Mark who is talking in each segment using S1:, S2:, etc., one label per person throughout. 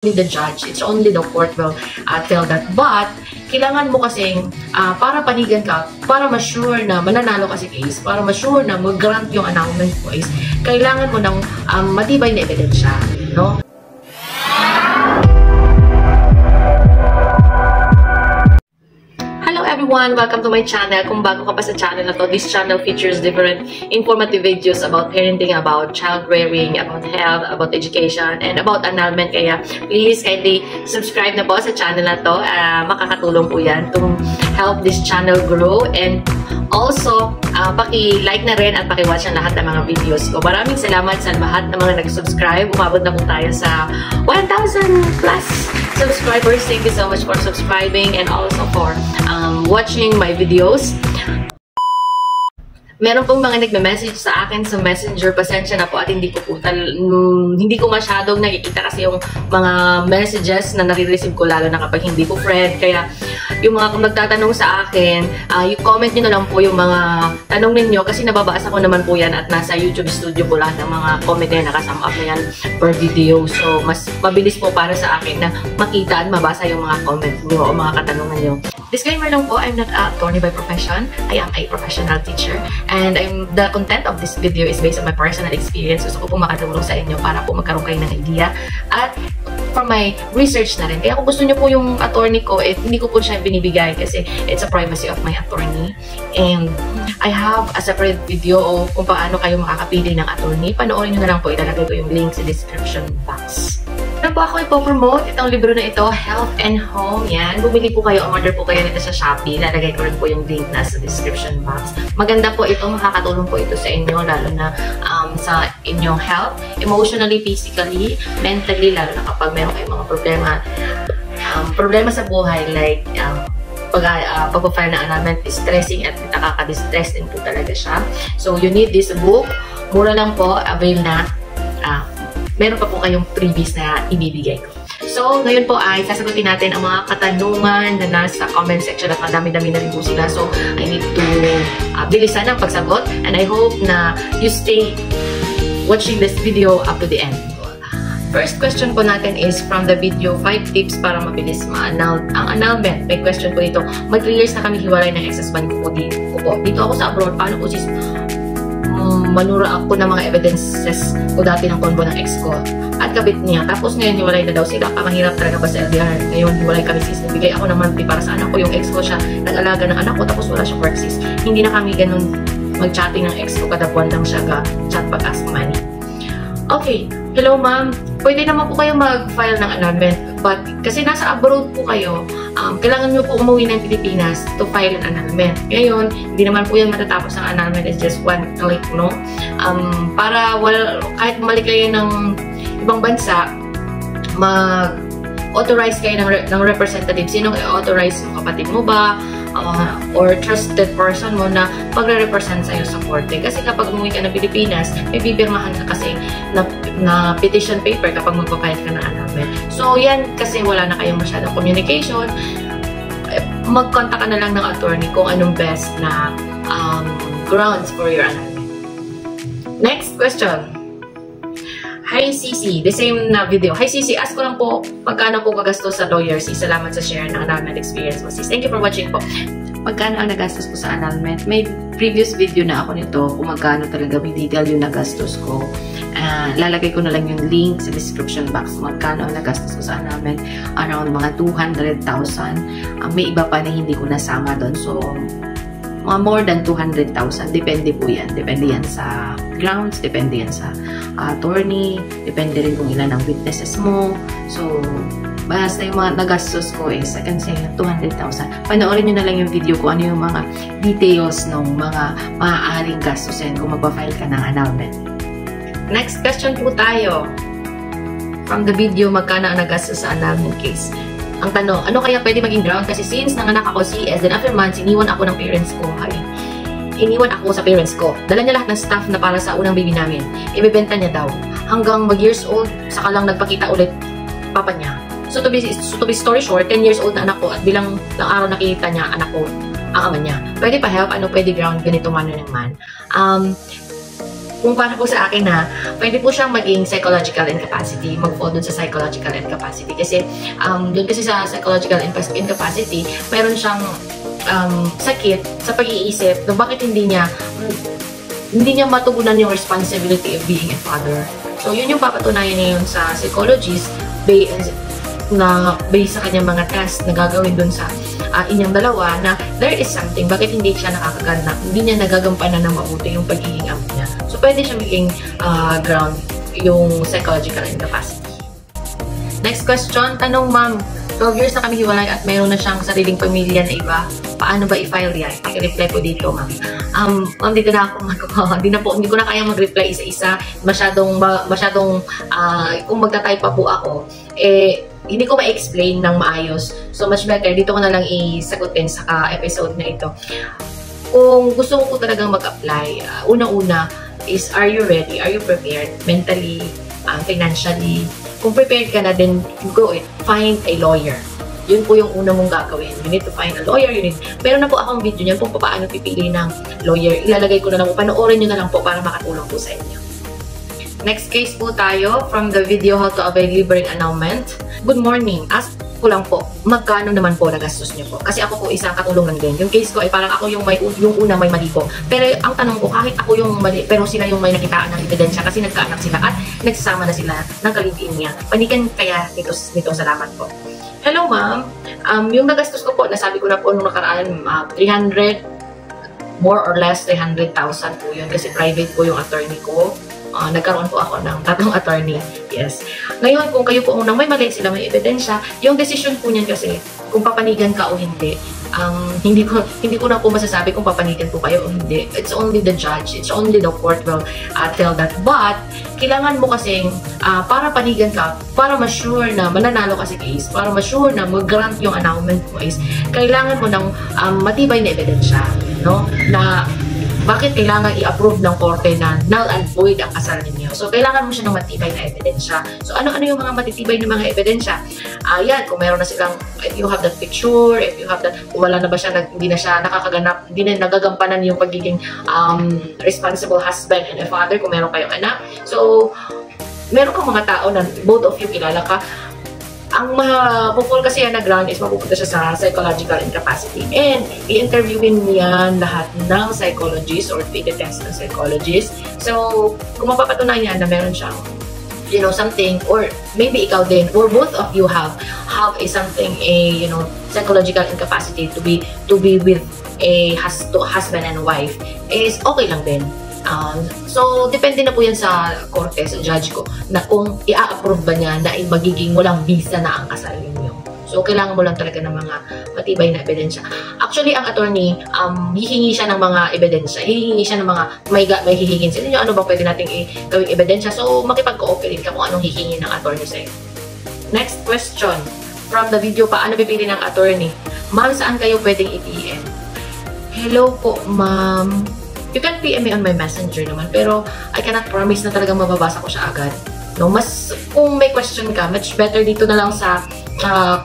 S1: the judge. It's only the court will tell that. But, kailangan mo kasing para panigan ka, para ma-sure na mananalo ka sa case, para ma-sure na mag-grant yung annulment mo is, kailangan mo ng matibay na ebidensya, no? Everyone, welcome to my channel. Kung bago ka pa sa channel na to, this channel features different informative videos about parenting, about child rearing, about health, about education, and about annulment. Kaya please kindly subscribe na po sa channel na to. Makakatulong po yan to help this channel grow, and also paki-like na rin at paki-watch ang lahat ng mga videos ko. Maraming salamat sa lahat ng mga nag-subscribe. Umabot na po tayo sa 1,000 plus subscribers. Thank you so much for subscribing and also for watching my videos. Meron pong mga nagme-message sa akin sa Messenger. Pasensya na po at hindi ko masyadong nakikita kasi yung mga messages na nare-receive ko, lalo na kapag hindi ko friend. Kaya yung mga kung nagtatanong sa akin, comment nyo na lang po yung mga tanong ninyo kasi nababasa ko naman po yan at nasa YouTube studio po lahat ng mga comment na yan, nakasum up na yan per video. So, mas mabilis po para sa akin na makita at mabasa yung mga comment nyo o mga katanungan nyo. Disclaimer lang po, I'm not an attorney by profession. I am a professional teacher. And the content of this video is based on my personal experience. Gusto ko po makatulong sa inyo para po magkaroon kayo ng idea. At for my research na rin. Kaya kung gusto nyo po yung attorney ko, hindi ko po siya binibigay kasi it's a privacy of my attorney. And I have a separate video o kung paano kayo makakapili ng attorney. Panoorin nyo na lang po. Ilalagay ko yung link sa description box. Ano po ako ipopromote itong libro na ito, Health and Home. Yan. Bumili po kayo, order po kayo nito sa Shopee. Lalagay ko rin po yung link na sa description box. Maganda po ito, makakatulong po ito sa inyo, lalo na sa inyong health, emotionally, physically, mentally, lalo na kapag meron kayong mga problema sa buhay, like pag-file na annulment, stressing at nakaka-distress din po talaga siya. So, you need this book. Mura lang po, avail na. Meron pa po kayong freebies na ibibigay ko. So, ngayon po ay sasagutin natin ang mga katanungan na nasa comment section at madami-dami na rin po sila. So, I need to bilisan ang pagsagot and I hope na you stay watching this video up to the end. First question po natin is from the video, 5 tips para mabilis ma-annul ang annulment. May question po dito, mag 3 years na kami hiwalay ng ex-husband ko po. Dito ako sa abroad, paano po sis manura ako ng mga evidences ko dati ng konbo ng ex ko at kabit niya. Tapos ngayon, hiwalay na daw sila. Mahirap talaga ba sa LDR? Ngayon, hiwalay kami sis. Nagbigay ako ng monthly para sa anak ko. Yung ex ko siya, nag-alaga ng anak ko. Tapos wala siya work sis. Hindi na kami ganun mag-chatting ng ex ko. Kada buwan lang siya chat pag-ask money. Okay. Hello ma'am. Pwede naman po kayo mag-file ng annulment. But kasi nasa abroad po kayo, kailangan nyo po umuwi ng Pilipinas to file an annulment. Ngayon, hindi naman po yan matatapos ang annulment. It's just one click, no? Para kahit bumalik kayo ng ibang bansa, mag-authorize kayo ng representative. Sinong i-authorize mo? Kapatid mo ba? Or trusted person mo na pagre-represent sa'yo sa korte. Kasi kapag umuwi ka ng Pilipinas, may bibirmahan ka kasi na petition paper kapag magpapahit ka ng annulment. So, yan kasi wala na kayong masyadong communication. Mag-contact ka na lang ng attorney kung anong best na grounds for your annulment. Next question. Hi Cici, the same na video. Hi Cici, ask ko lang po, magkano po kagastos sa lawyer sis? Salamat sa share ng annulment experience mo sis. Thank you for watching po. Magkano ang nagastos po sa annulment? May previous video na ako nito kung magkano talaga may detail yung nagastos ko. Lalagay ko na lang yung link sa description box. Magkano ang nagastos ko sa annulment? Around mga 200,000. May iba pa na hindi ko nasama doon. So, mga more than 200,000. Depende po yan. Depende yan sa grounds, depende yan sa attorney, depende rin kung ilan ang witnesses mo. So, basta yung mga nagastos ko is, I can say 200,000. Panoorin nyo na lang yung video ko, ano yung mga details ng mga maaaring gastusin kung magpa-file ka ng annulment. Next question po tayo. From the video, magkano ang nagastos sa annulment case? Ang tanong, ano kaya pwede maging ground? Kasi since nanganak ako CS, then after months, iniwan ako ng parents ko. Iniwan ako sa parents ko. Dala niya lahat ng stuff na para sa unang baby namin. Ibebenta niya daw. Hanggang mag-years old, saka lang nagpakita ulit papa niya. So to be story short, 10 years old na anak ko at bilang ng araw nakita niya anak ko, ang ama niya. Pwede pa help? Ano pwede ground? Ganito man yun naman. kung para po sa akin na pwede po siyang maging psychological incapacity, mag-fall dun sa psychological incapacity. Kasi dun kasi sa psychological incapacity, meron siyang sakit sa pag-iisip na bakit hindi niya matugunan yung responsibility of being a father. So yun yung papatunayan niya yun sa psychologist based sa kanyang mga test na gagawin dun sa inyong dalawa na there is something, bakit hindi siya nakakaganda, hindi niya nagagampanan ng mabuti yung pagiging ama niya. So, pwede siya maging ground yung psychological incapacity. Next question, tanong ma'am, 12 years na kami hiwalay at mayroon na siyang sariling pamilya na iba. Paano ba i-file yan? I-reply po dito, ma'am. Ma'am, dito na ako hindi ko na kaya mag-reply isa-isa. Masyadong kung magta-type pa po ako, hindi ko ma-explain ng maayos. So, much better, dito ko na lang isagutin sa episode na ito. Kung gusto mo po talagang mag-apply, unang-una is, are you ready? Are you prepared? Mentally, financially? Kung prepared ka na, then go it. Find a lawyer. Yun po yung una mong gagawin. You need to find a lawyer. Meron na po akong video niyan kung paano pipili ng lawyer. Ilalagay ko na lang po. Panoorin nyo na lang po para makatulong po sa inyo. Next case po tayo from the video How to Avoid Libreng Annulment. Good morning. Ask ko lang po, magkano naman po nagastos niyo po? Kasi ako po isang katulong lang din. Yung case ko ay parang ako yung una may mali po. Pero ang tanong ko, kahit ako yung mali, pero sila yung may nakitaan ng ebidensya kasi nagkaanak sila at nagsasama na sila ng kalibin niya. Panigan kaya nito salamat po. Hello ma'am. Yung nagastos ko po, nasabi ko na po nung nakaraan, 300, more or less 300,000 po yun kasi private po yung attorney ko. Nagkaroon po ako ng 3 attorney. Yes. Ngayon, kung kayo po unang may mali, sila may ebidensya, yung decision po niyan kasi, kung papanigan ka o hindi, hindi ko na po masasabi kung papanigan po kayo o hindi. It's only the judge. It's only the court will tell that. But, kailangan mo kasing, para panigan ka, para ma-sure na mananalo ka sa case, para ma-sure na mag-grant yung annulment mo is, kailangan mo ng matibay na ebidensya. No? Na, bakit kailangan i-approve ng korte na null and void ang kasal ninyo? So, kailangan mo siya ng matibay na ebidensya. So, ano-ano yung mga matitibay na mga ebidensya? Yan, kung meron na silang, if you have that picture, if you have that, wala na ba siya, hindi na siya nakakaganap, hindi na nagagampanan yung pagiging responsible husband and a father kung meron kayong anak. So, meron kang mga tao na both of you kilala ka. Ang mapupul kasi yan na ground is mapupunta siya sa psychological incapacity. And i-interviewin niyan lahat ng psychologist or test ng psychologist. So, kung mapapatunayan na meron siyang, something, or maybe ikaw din, or both of you have something, psychological incapacity to be with a husband and wife, is okay lang din. So, depende na po yan sa korte, sa judge ko, na kung i-approve ba niya na magiging walang visa na ang kasal ninyo. So, kailangan mo lang talaga ng mga matibay na ebidensya. Actually, ang attorney, hihingi siya ng mga ebidensya. Hihingi siya ng mga may hihingin sa inyo. Ano bang pwede natin gawing ebidensya? So, makipag-cooperate ka kung anong hihingi ng attorney sa'yo. Next question. From the video, paano pipili ng attorney? Ma'am, saan kayo pwedeng i-PM? Hello po, ma'am. You can PM me on my messenger naman, pero I cannot promise na talagang mababasa ko siya agad. No, mas kung may question ka, much better dito na lang sa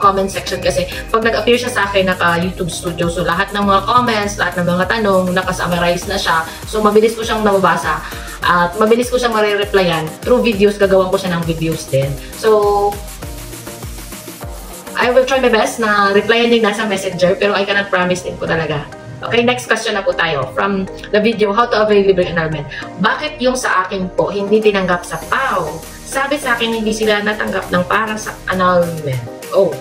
S1: comment section kasi pag nag-appear siya sa akin naka-YouTube Studio, so lahat ng mga comments, lahat ng mga tanong, naka-summarize na siya. So mabilis ko siyang nababasa at mabilis ko siyang marireplyan. Through videos, gagawan ko siya ng videos din. So, I will try my best na replyan din nasa messenger, pero I cannot promise din po talaga. Okay, next question na po tayo from the video, How to Avoid Libreng Annulment. Bakit yung sa akin po hindi tinanggap sa PAO? Sabi sa akin hindi sila natanggap ng para sa annulment. Oh,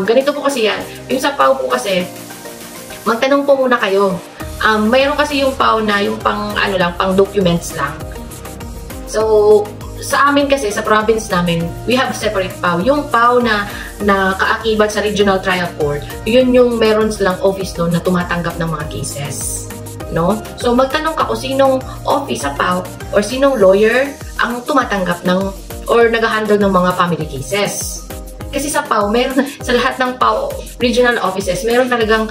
S1: ganito po kasi yan. Yung sa PAO po kasi, magtanong po muna kayo. Mayroon kasi yung PAO na yung pang documents lang. So, sa amin kasi, sa province namin, we have separate PAO. Yung PAO na kaakibat sa Regional Trial Court, yun yung meron silang office doon na tumatanggap ng mga cases. No? So, magtanong ka kung sinong office sa PAO or sinong lawyer ang tumatanggap ng or nag-handle ng mga family cases. Kasi sa PAO, meron sa lahat ng PAO regional offices, meron talagang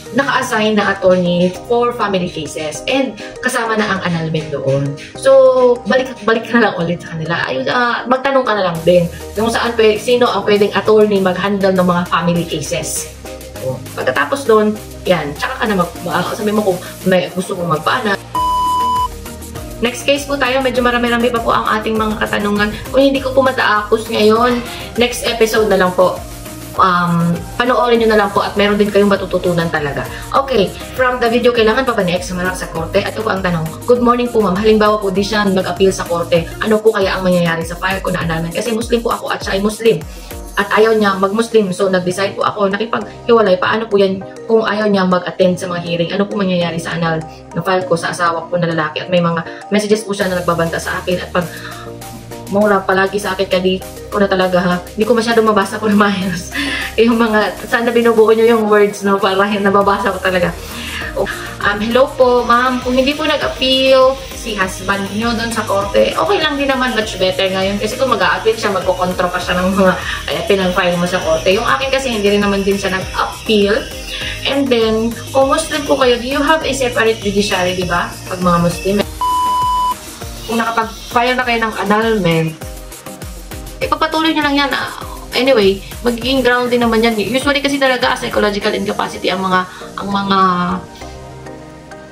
S1: naka-assign na attorney for family cases and kasama na ang annulment doon. So, balik ka na lang ulit sa kanila. Magtanong ka na lang din kung sino ang pwedeng attorney mag-handle ng mga family cases. So, pagkatapos doon, yan, tsaka ka na sabi mo kung may gusto mong magpaana. Next case po tayo, medyo marami-rami pa po ang ating mga katanungan. Kung hindi ko po mataakos ngayon, next episode na lang po. Panoorin nyo na lang po at meron din kayong matututunan talaga. Okay, from the video, kailangan pa ba ni ex sumarap sa korte? At ito po ang tanong, good morning po ma'am, halimbawa po di siya mag-appeal sa korte, ano po kaya ang mangyayari sa file ko na annulment? Kasi Muslim po ako at siya ay Muslim. At ayaw niya mag-Muslim, so nag-decide po ako, nakipaghiwalay, paano po yan kung ayaw niya mag-attend sa mga hearing? Ano po mangyayari sa annul na file ko sa asawa ko na lalaki? At may mga messages po siya na nagbabanta sa akin at pag mura palagi sa akin, kaya di ko na talaga hindi ko masyado mabasa por mayos. Yung mga, sana binubuo nyo yung words, no, para nababasa ko talaga. Hello po, ma'am. Kung hindi po nag-appeal si husband nyo doon sa korte, okay lang din naman, much better ngayon. Kasi kung mag-a-appeal siya, magkokontra pa siya ng mga pinag-file mo sa korte. Yung akin kasi, hindi rin naman din siya nag-appeal. And then, kung Muslim po kayo, do you have a separate judiciary, di ba? Pag mga Muslim. Kung nakapag-file na kayo ng annulment, ipapatuloy nyo lang yan. Anyway, magiging ground din naman yan. Usually kasi talaga psychological incapacity ang mga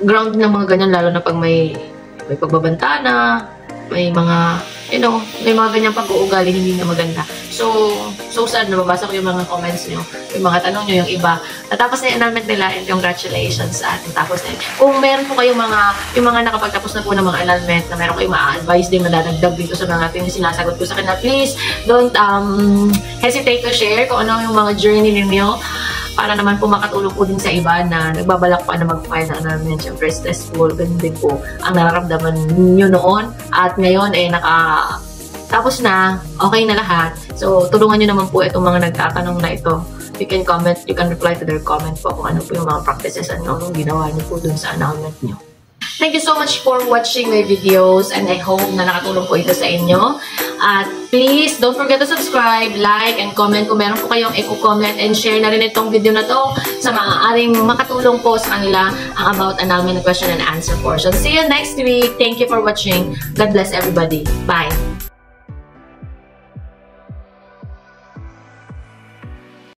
S1: ground ng mga ganyan, lalo na pag may pagbabanta na, may mga, you know, may mga ganyang pag-uugali hindi na maganda. So sad, nababasa ko yung mga comments nyo, yung mga tanong nyo, yung iba. Natapos na yung annulment nila, and congratulations sa ating tapos na yun. Kung meron po kayong yung mga nakapagtapos na po ng mga annulment, na meron kayong ma-advise din, madadagdag dito sa mga ating sinasagot ko sa kanila, please don't hesitate to share kung ano yung mga journey ninyo, para naman po makatulong po din sa iba na nagbabalak pa na mag-file na annulment. Siyempre, stressful, ganun din po ang nararamdaman nyo noon. At ngayon, tapos na, okay na lahat. So, tulungan nyo naman po itong mga nagtatanong na ito. You can comment, you can reply to their comment po kung ano po yung mga practices at anong ginawa nyo po dun sa annulment nyo. Thank you so much for watching my videos, and I hope na nakatulong po ito sa inyo. At please, don't forget to subscribe, like, and comment kung meron po kayong i-comment, and share na rin itong video na to sa maaaring makatulong po sa kanila ang about annulment question and answer portion. See you next week. Thank you for watching. God bless everybody. Bye!